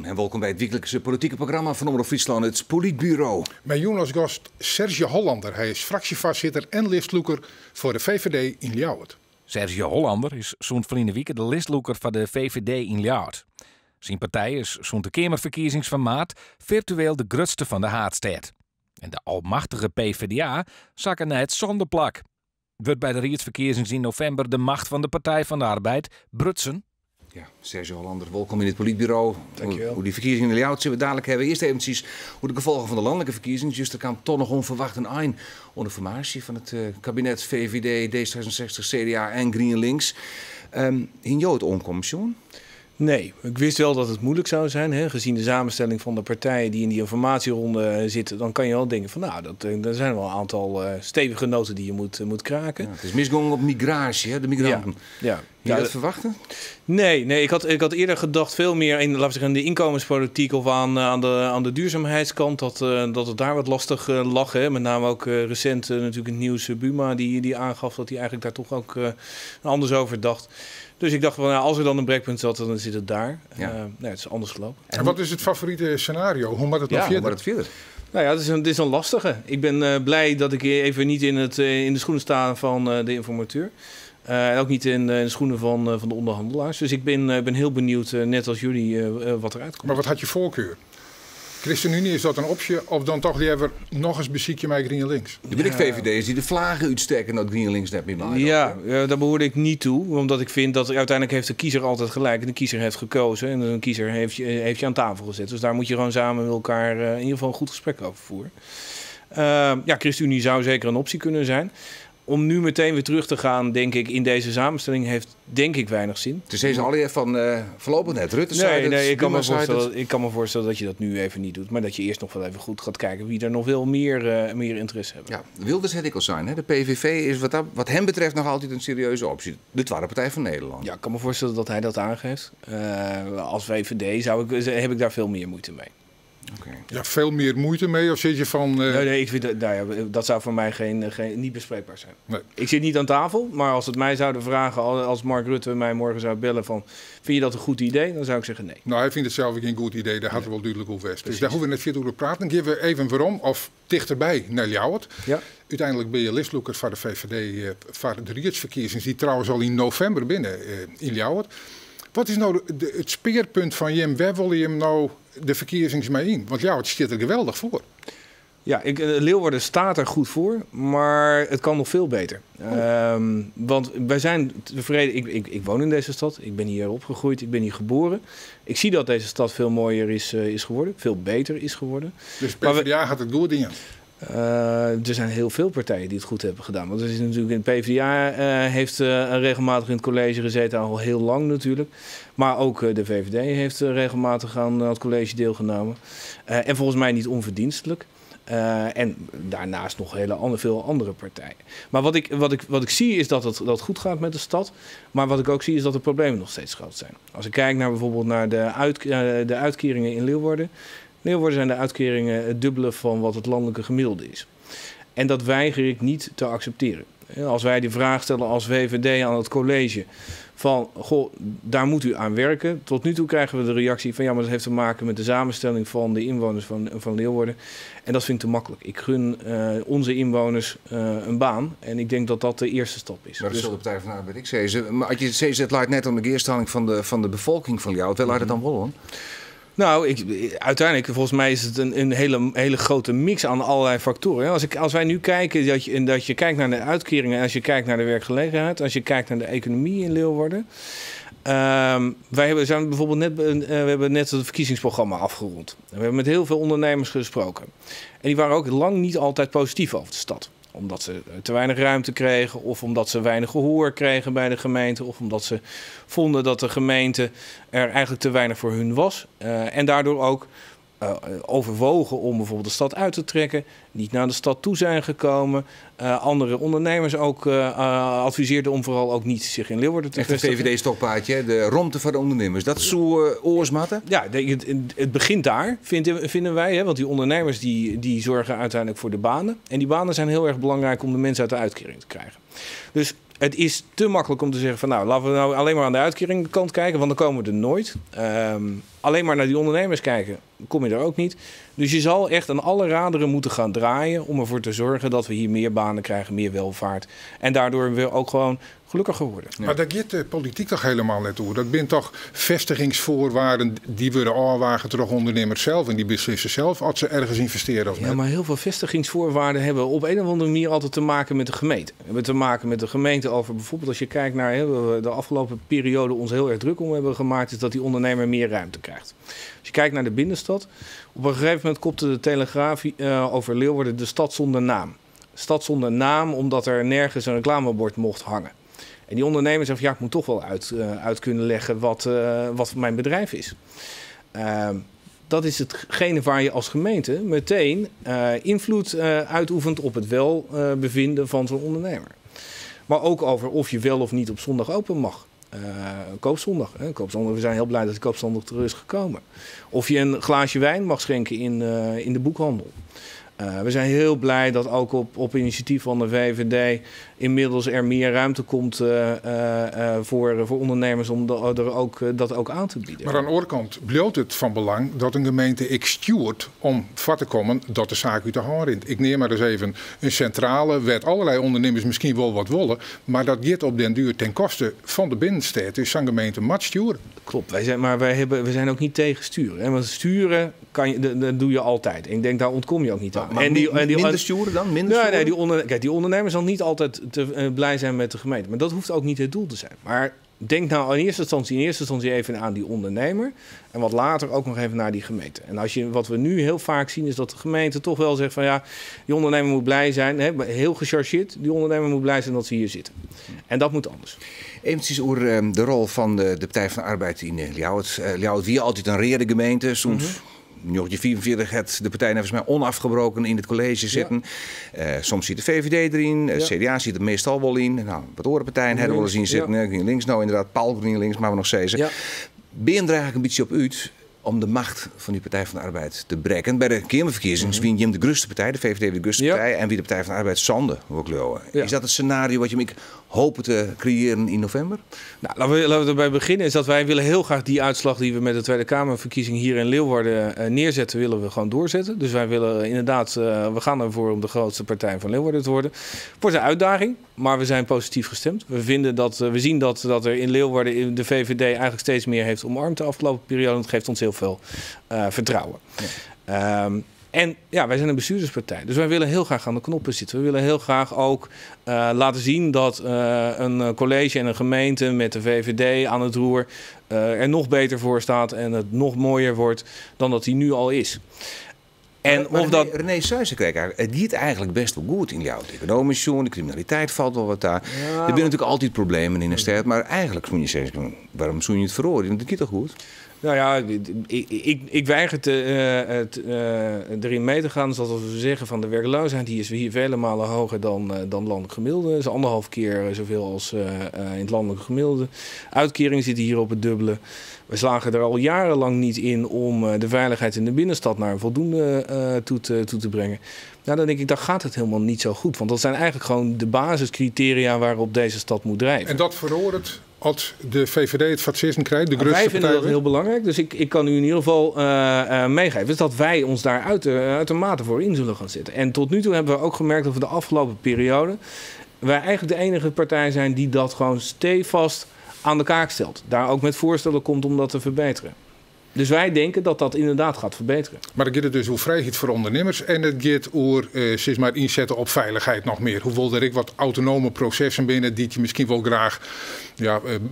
en welkom bij het wekelijkse politieke programma van Omroep Friesland, het Politbureau. Met Jonas gast Sergio Hollander. Hij is fractievoorzitter en listloeker voor de VVD in Ljouwert. Sergio Hollander is zo'n verleden week de listloeker van de VVD in Ljouwert. Zijn partij is zo'n de Kamerverkiezings van maart virtueel de grootste van de Haatstad. En de almachtige PvdA zakken net zonder plak. Wordt bij de raadsverkiezingen in november de macht van de Partij van de Arbeid brutsen? Ja, Sergio Hollander, welkom in het Politbureau. Dankjewel. Hoe die verkiezingen in Ljouwert zullen we dadelijk hebben. Eerst eventjes hoe de gevolgen van de landelijke verkiezingen. Dus er kwam toch nog onverwacht een eind onder formatie van het kabinet VVD, D66, CDA en GroenLinks. In jou het onkommission? Nee, ik wist wel dat het moeilijk zou zijn. Hè? Gezien de samenstelling van de partijen die in die informatieronde zitten, dan kan je wel denken van er zijn wel een aantal stevige noten die je moet kraken. Ja, het is misgegaan op migratie, hè, de migranten. Ja. Je dat verwachten? Nee, ik had eerder gedacht veel meer in, laten we zeggen, de inkomenspolitiek of aan de duurzaamheidskant dat het daar wat lastig lag. Hè? Met name ook recent natuurlijk het nieuws Buma die aangaf dat hij eigenlijk daar toch ook anders over dacht. Dus ik dacht van als er dan een breekpunt zat, dan zit het daar. Ja. Nee, het is anders gelopen. En wat is het favoriete scenario? Hoe moet het nog Hoe verder? gaat het verder? Nou ja, het is een lastige. Ik ben blij dat ik even niet in de schoenen sta van de informateur. En ook niet in de schoenen van de onderhandelaars. Dus ik ben heel benieuwd, net als jullie, wat eruit komt. Maar wat had je voorkeur? ChristenUnie, is dat een optie? Of dan toch liever nog eens beziekje met GroenLinks? Er ben ik VVD's die de vlagen uitsteken naar GroenLinks net meer maken. Ja, daar behoorde ik niet toe. Omdat ik vind dat uiteindelijk heeft de kiezer altijd gelijk. En de kiezer heeft gekozen. En de kiezer heeft je aan tafel gezet. Dus daar moet je gewoon samen met elkaar in ieder geval een goed gesprek over voeren. ChristenUnie zou zeker een optie kunnen zijn. Om nu meteen weer terug te gaan, denk ik, in deze samenstelling heeft denk ik weinig zin. Dus deze al even van voorlopig net Rutte Nee, ik kan me voorstellen dat je dat nu even niet doet. Maar dat je eerst nog wel even goed gaat kijken wie er nog veel meer interesse hebben. Ja, Wilders het ik al zijn. Hè? De PVV is wat hem betreft nog altijd een serieuze optie. De Tweede Partij van Nederland. Ja, ik kan me voorstellen dat hij dat aangeeft. Als VVD heb ik daar veel meer moeite mee. Okay. Ja, veel meer moeite mee? Of zit je van... Nee, ik vind dat zou voor mij niet bespreekbaar zijn. Nee. Ik zit niet aan tafel, maar als het mij zouden vragen, als Mark Rutte mij morgen zou bellen van, vind je dat een goed idee? Dan zou ik zeggen nee. Nou, hij vindt het zelf geen goed idee. Daar hadden we wel duidelijk over west. Dus daar hoeven we net veel over te praten. Dan geven we even waarom, of dichterbij naar Ljouwert. Ja. Uiteindelijk ben je listloeker van de VVD voor de raadsverkiezingen, die trouwens al in november binnen in Ljouwert. Wat is nou het speerpunt van Jim? Waar wil je hem nou de verkiezingen mee in? Want Ljouwert zit er geweldig voor. Ja, Leeuwarden staat er goed voor, maar het kan nog veel beter. Want wij zijn tevreden. Ik woon in deze stad, ik ben hier opgegroeid, ik ben hier geboren. Ik zie dat deze stad veel mooier is geworden, veel beter is geworden. Dus PvdA gaat het goed in. Er zijn heel veel partijen die het goed hebben gedaan. Want er is natuurlijk de PvdA heeft regelmatig in het college gezeten, al heel lang natuurlijk. Maar ook de VVD heeft regelmatig aan het college deelgenomen. En volgens mij niet onverdienstelijk. En daarnaast nog veel andere partijen. Maar wat ik zie is dat het goed gaat met de stad. Maar wat ik ook zie is dat de problemen nog steeds groot zijn. Als ik kijk naar bijvoorbeeld naar de uitkeringen in Leeuwarden. Leeuwarden zijn de uitkeringen het dubbele van wat het landelijke gemiddelde is. En dat weiger ik niet te accepteren. Als wij die vraag stellen als VVD aan het college van, goh, daar moet u aan werken. Tot nu toe krijgen we de reactie van, ja, maar dat heeft te maken met de samenstelling van de inwoners van Leeuwarden. En dat vind ik te makkelijk. Ik gun onze inwoners een baan. En ik denk dat dat de eerste stap is. Maar dat is de Partij van de Arbeid. Ik zei ze, maar als je het CZ laat net om de geerstelling van de bevolking van jou, waar laat het dan wel om? Nou, uiteindelijk, volgens mij is het een hele grote mix aan allerlei factoren. Als wij nu kijken, dat je kijkt naar de uitkeringen, als je kijkt naar de werkgelegenheid, als je kijkt naar de economie in Leeuwarden. We hebben net het verkiezingsprogramma afgerond. We hebben met heel veel ondernemers gesproken. En die waren ook lang niet altijd positief over de stad. Omdat ze te weinig ruimte kregen, of omdat ze weinig gehoor kregen bij de gemeente, of omdat ze vonden dat de gemeente er eigenlijk te weinig voor hun was. En daardoor ook overwogen om bijvoorbeeld de stad uit te trekken, niet naar de stad toe zijn gekomen. Andere ondernemers ook adviseerden om vooral ook niet zich in Leeuwarden te vestigen. Echt een VVD-stokpaardje, de romte van de ondernemers. Dat is zo oorsmatten? Ja, het begint daar, vinden wij. Hè, want die ondernemers die zorgen uiteindelijk voor de banen. En die banen zijn heel erg belangrijk om de mensen uit de uitkering te krijgen. Dus het is te makkelijk om te zeggen van, nou, laten we nou alleen maar aan de uitkeringkant kijken, want dan komen we er nooit. alleen maar naar die ondernemers kijken, kom je er ook niet. Dus je zal echt aan alle raderen moeten gaan draaien om ervoor te zorgen dat we hier meer banen krijgen, meer welvaart. En daardoor weer ook gewoon gelukkiger worden. Ja. Maar daar gaat de politiek toch helemaal naartoe? Dat zijn toch vestigingsvoorwaarden die worden aanwagen door ondernemers zelf en die beslissen zelf als ze ergens investeren of niet? Ja, maar heel veel vestigingsvoorwaarden hebben op een of andere manier altijd te maken met de gemeente. We hebben te maken met de gemeente over bijvoorbeeld als je kijkt naar de afgelopen periode ons heel erg druk om hebben gemaakt, is dat die ondernemer meer ruimte krijgt. Als je kijkt naar de binnenstad, op een gegeven moment kopte de Telegraaf over Leeuwarden de stad zonder naam. Stad zonder naam omdat er nergens een reclamebord mocht hangen. En die ondernemer zegt, ja, ik moet toch wel uit kunnen leggen wat mijn bedrijf is. Dat is hetgene waar je als gemeente meteen invloed uitoefent op het welbevinden van zo'n ondernemer. Maar ook over of je wel of niet op zondag open mag. Koopzondag. Koopzondag. We zijn heel blij dat de koopzondag terug is gekomen. Of je een glaasje wijn mag schenken in de boekhandel. We zijn heel blij dat ook op initiatief van de VVD inmiddels er meer ruimte komt voor ondernemers om dat ook aan te bieden. Maar aan de andere kant blijft het van belang dat een gemeente stuurt om vat te komen dat de zaak uit de hand rint. Ik neem maar eens even een centrale, waar allerlei ondernemers misschien wel wat willen, maar dat gaat op den duur ten koste van de binnenstad. Dus zo'n gemeente moet sturen. Klopt, we zijn ook niet tegen sturen. Hè? Want sturen dat doe je altijd. En ik denk, daar ontkom je ook niet aan. Maar minder sturen dan? Die ondernemer zal niet altijd blij zijn met de gemeente. Maar dat hoeft ook niet het doel te zijn. Maar denk nou in eerste instantie even aan die ondernemer. En wat later ook nog even naar die gemeente. En wat we nu heel vaak zien is dat de gemeente toch wel zegt van ja, die ondernemer moet blij zijn. Hè, heel gechargeerd. Die ondernemer moet blij zijn dat ze hier zitten. En dat moet anders. Eventjes over de rol van de Partij van de Arbeid in Ljouwert. Ljouwert wie altijd een reële gemeente. Soms... 1944 had de partij volgens mij onafgebroken in het college zitten. Ja. Soms zit de VVD erin, CDA zit er meestal wel in. Nou, wat andere partijen hebben we wel eens in zitten. GroenLinks, nou inderdaad, Paul GroenLinks, maar we nog steeds. Ja. Ben je er eigenlijk een beetje op uit om de macht van die Partij van de Arbeid te breken? Bij de Kamerverkiezingen wien je de grootste partij, de VVD de grootste partij, en wie de Partij van de Arbeid zonde wil kleuwen. Ja. Is dat het scenario wat je hopen te creëren in november? Nou, laten we erbij beginnen. Is dat wij willen heel graag die uitslag die we met de Tweede Kamerverkiezing hier in Leeuwarden neerzetten, willen we gewoon doorzetten. Dus wij willen inderdaad, we gaan ervoor om de grootste partij van Leeuwarden te worden. Wordt een uitdaging, maar we zijn positief gestemd. We zien dat er in Leeuwarden de VVD eigenlijk steeds meer heeft omarmd de afgelopen periode. Dat geeft ons heel veel vertrouwen. Ja. En ja, wij zijn een bestuurderspartij. Dus wij willen heel graag aan de knoppen zitten. We willen heel graag ook laten zien dat een college en een gemeente met de VVD aan het roer er nog beter voor staat en het nog mooier wordt dan dat hij nu al is. En René Suijsen kreeg het gaat eigenlijk best wel goed in Ljouwert. Economisch, de criminaliteit valt wel wat daar. Ja, er zijn natuurlijk altijd problemen in een stad, maar eigenlijk moet je zeggen, waarom zoen je het verhoren? Want het gaat toch goed? Nou ja, ik weiger erin mee te gaan. Zoals we zeggen van de werkloosheid, die is hier vele malen hoger dan landelijk gemiddelde. Dat is 1,5 keer zoveel als in het landelijk gemiddelde. Uitkeringen zitten hier op het dubbele. We slagen er al jarenlang niet in om de veiligheid in de binnenstad naar een voldoende toe te brengen. Nou, dan denk ik, dan gaat het helemaal niet zo goed. Want dat zijn eigenlijk gewoon de basiscriteria waarop deze stad moet drijven. En dat verhoort als de VVD het fascisme krijgt, de wij vinden dat heel belangrijk. Dus ik kan u in ieder geval meegeven dus dat wij ons daar uitermate voor in zullen gaan zetten. En tot nu toe hebben we ook gemerkt dat we de afgelopen periode wij eigenlijk de enige partij zijn die dat gewoon stevast aan de kaak stelt. Daar ook met voorstellen komt om dat te verbeteren. Dus wij denken dat dat inderdaad gaat verbeteren. Maar dan gaat het dus over vrijheid voor ondernemers en het gaat over steeds maar inzetten op veiligheid nog meer. Hoewel er wat autonome processen binnen die je misschien wel graag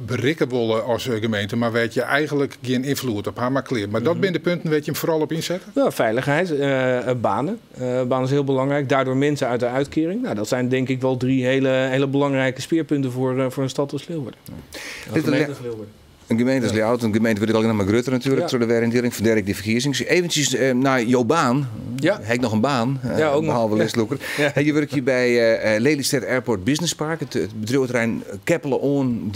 berikken willen als gemeente, maar weet je eigenlijk geen invloed op haar maar kleer. Maar dat zijn de punten weet je hem vooral op inzetten? Ja, veiligheid, banen. Banen is heel belangrijk. Daardoor mensen uit de uitkering. Nou, dat zijn denk ik wel 3 hele belangrijke speerpunten voor een stad als Leeuwarden. Een gemeente als Ljouwert, een gemeente weet ik al nog maar Grutter natuurlijk, door de werindering van Dirk de verkiezingen. Eventjes naar jouw baan. Ja. Heb ik nog een baan? Ook behalve lesloeker. Ja. Je werkt hier bij Lelystad Airport Business Park, het bedrijventerrein Keppelen-On,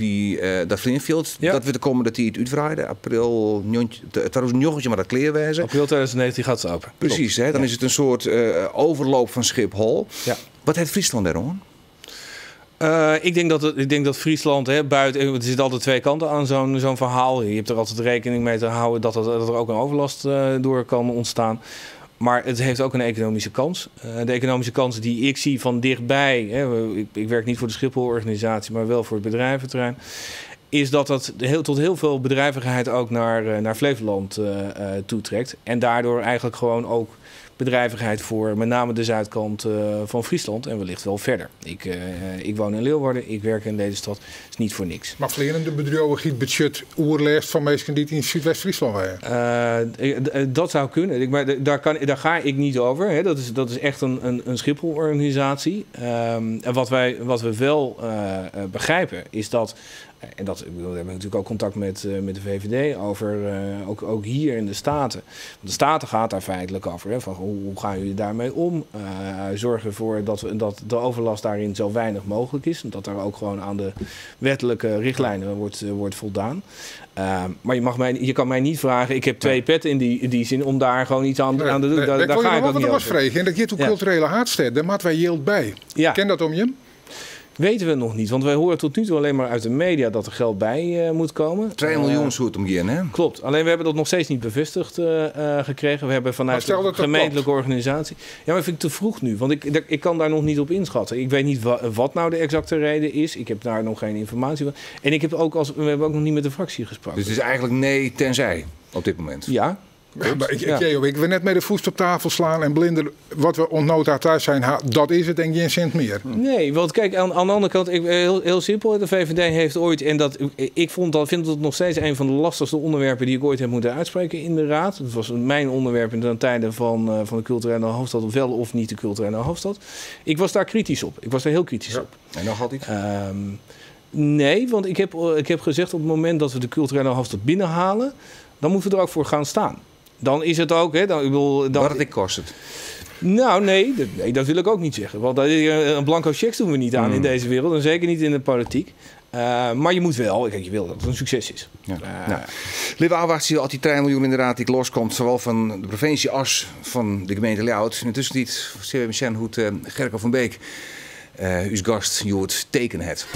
dat Vlinfield. Ja. Dat we te komen dat hij het uitvraaide. April, het was een jochetje, maar dat kleerwijzen. April 2019 gaat het open. Precies, hè? Dan is het een soort overloop van Schiphol. Ja. Wat heeft Friesland daarom? Ik denk dat Friesland, buiten, er zitten altijd twee kanten aan zo'n verhaal. Je hebt er altijd rekening mee te houden dat er ook een overlast door kan ontstaan. Maar het heeft ook een economische kans. De economische kans die ik zie van dichtbij, ik werk niet voor de Schiphol-organisatie, maar wel voor het bedrijventerrein, is dat het tot heel veel bedrijvigheid ook naar Flevoland toetrekt. En daardoor eigenlijk gewoon ook bedrijvigheid voor met name de zuidkant van Friesland en wellicht wel verder. Ik woon in Leeuwarden, ik werk in Lelystad, is niet voor niks. Maar vlerende bedrijven giet budget oerlijst van mensen die in Zuidwest-Friesland waren? Dat zou kunnen, maar daar ga ik niet over. Hè. Dat is echt een Schiphol-organisatie. En wat we wel begrijpen is dat, en we hebben natuurlijk ook contact met de VVD over, ook hier in de Staten. Want de Staten gaat daar feitelijk over. Hè, van hoe gaan jullie daarmee om? Zorgen ervoor dat de overlast daarin zo weinig mogelijk is. En dat daar ook gewoon aan de wettelijke richtlijnen wordt voldaan. Maar je kan mij niet vragen, ik heb twee petten in die zin, om daar gewoon iets aan te doen. Daar ga ik ook niet over. En dat geeft ook culturele haardsteden, daar maakt wij yield bij. Ja. Ken dat om je? Weten we nog niet, want wij horen tot nu toe alleen maar uit de media dat er geld bij moet komen. 2 miljoen soort omgaan, hè? Klopt, alleen we hebben dat nog steeds niet bevestigd gekregen. We hebben vanuit de gemeentelijke organisatie. Ja, maar vind ik te vroeg nu, want ik kan daar nog niet op inschatten. Ik weet niet wat nou de exacte reden is. Ik heb daar nog geen informatie van. En we hebben ook nog niet met de fractie gesproken. Dus het is eigenlijk nee tenzij op dit moment? Ja. Ik wil net met de voet op tafel slaan en blinder wat we onnota thuis zijn, dat is het en geen cent meer. Nee, want kijk, aan de andere kant, heel simpel, de VVD heeft ooit, en vind het nog steeds een van de lastigste onderwerpen die ik ooit heb moeten uitspreken in de Raad. Dat was mijn onderwerp in de tijden van de culturele hoofdstad, wel of niet de culturele hoofdstad. Ik was daar kritisch op. Ik was daar heel kritisch op. En nog altijd? Nee, want ik heb gezegd op het moment dat we de culturele hoofdstad binnenhalen, dan moeten we er ook voor gaan staan. Dan is het ook, Wat het kost het? Nou, nee, dat wil ik ook niet zeggen. Want een blanco checks doen we niet aan in deze wereld. En zeker niet in de politiek. Maar je moet wel, je wil dat het een succes is. Lieve afwachten, als die 3 miljoen inderdaad die loskomt, zowel van de provincie als van de gemeente Ljouwert. Intussen niet, CWMCN, hoe Gerco van Beek, uw gast, je het tekenen het.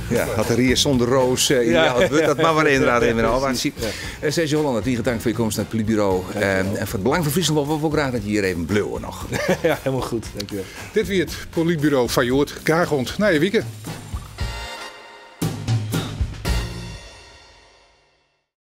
Ja, had er hier zonder roos. Dat mag maar inderdaad in mijn alwaartsie. Sergio Hollander, die gedankt voor je komst naar het politbureau. En voor het belang van Friesland wil ik graag dat je hier even blauwen nog. Ja, helemaal goed. Dankjewel. Dit weer het politbureau van Joort. Graag rond. Na je weekend.